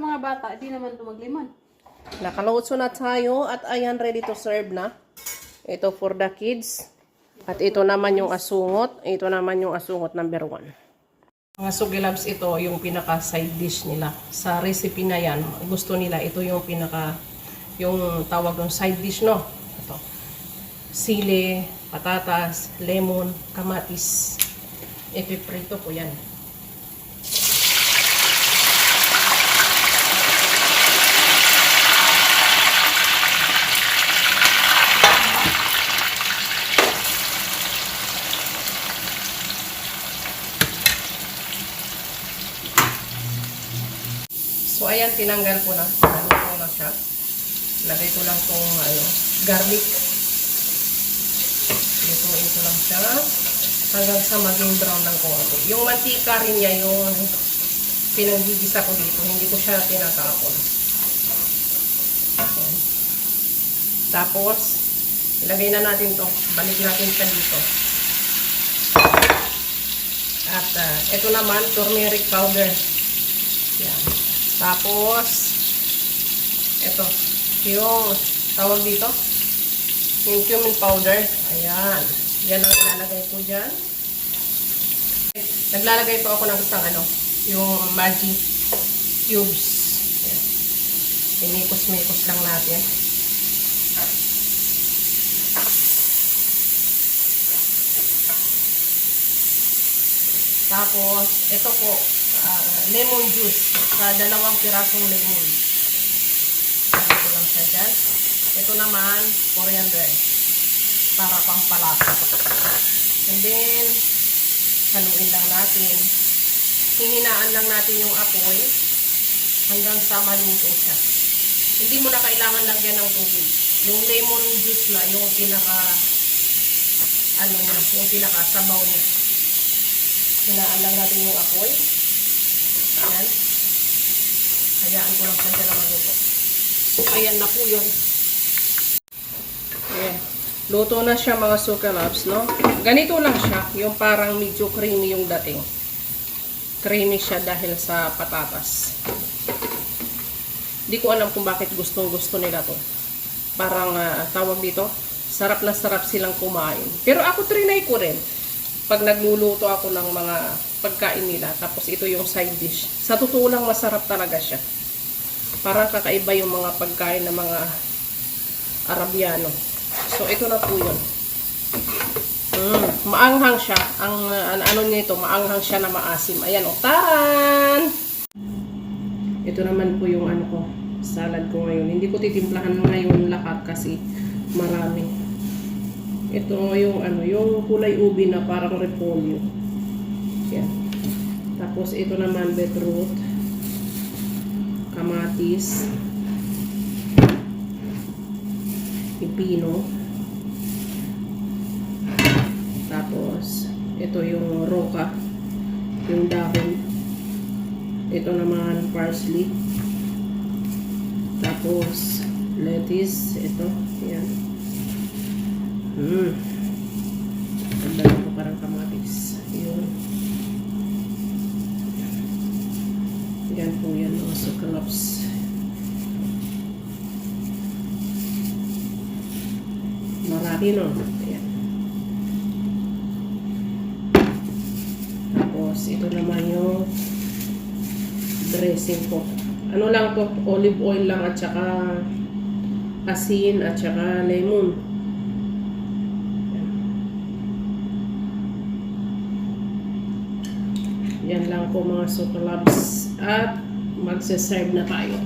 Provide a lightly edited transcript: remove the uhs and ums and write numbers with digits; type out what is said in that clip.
mga bata, di naman ito magliman. Nakalotso na tayo at ayan, ready to serve na. Ito for the kids. At ito naman yung asungot. Ito naman yung asungot number 1. Mga sugilabs, ito yung pinaka side dish nila. Sa recipe na yan, gusto nila ito yung pinaka, yung tawag ng side dish, no? Ito. Sili, patatas, lemon, kamatis. Ipiprito po yan. So, ayan, tinanggal ko na. Ano ko na siya. Lagay ko lang itong garlic. Lutuin ko lang siya. Hanggang sa maging brown ng konti. Yung mantika rin niya, yung pinanggigisa ko dito. Hindi ko siya tinatapon. Ayan. Tapos, ilagay na natin to. Balik natin siya dito. At ito naman, turmeric powder. Yan. Tapos, ito, yung tawag dito, yung cumin powder. Ayan. Yan ang ilalagay ko dyan. Naglalagay po ako ng isang yung Maggi cubes. Ayan. Pinikos-mikos lang natin. Tapos, ito po, lemon juice. Sa 2 pirasong lemon. Lagay ko lang siya dyan. Ito naman, coriander. Para pampalasa. And then, haluin lang natin. Hihinaan lang natin yung apoy hanggang sa maluto siya. Hindi mo na kailangan lagyan ng tubig. Yung lemon juice na, yung pinaka, yung pinaka sabaw niya. Hinaan lang natin yung apoy. Ayan. Hayaan ko lang siya dyan na maluto. Ayan na po yun. Ayan. Luto na siya mga sukalabs, no? Ganito lang siya. Yung parang medyo creamy yung dating. Creamy siya dahil sa patatas. Di ko alam kung bakit gustong-gusto nila to. Parang tawag dito, sarap na sarap silang kumain. Pero ako trinay ko rin. Pag nagluluto ako ng mga pagkain nila, tapos ito yung side dish. Sa totoo lang, masarap talaga siya. Parang kakaiba yung mga pagkain ng mga Arabiano. So, ito na po yun. Maanghang siya. Ang ano nito, maanghang siya na maasim. Ayan, o, taran! Ito naman po yung salad ko ngayon. Hindi ko titimplahan ngayon lahat kasi marami. Ito yung yung kulay ubi na parang repolyo. Yan. Tapos ito naman beetroot, kamatis, pipino. Tapos ito yung roka, yung dahon. Ito naman parsley. Tapos lettuce, ito, yan. Tandaan ko parang kamatis. Yun. Yan po yan mga sukalabs. Marami, no? Ayan. Tapos ito naman yung dressing ko. Ano lang to? Olive oil lang at saka asin at saka lemon. Yan lang po mga sukalabs. At magse-serve na tayo.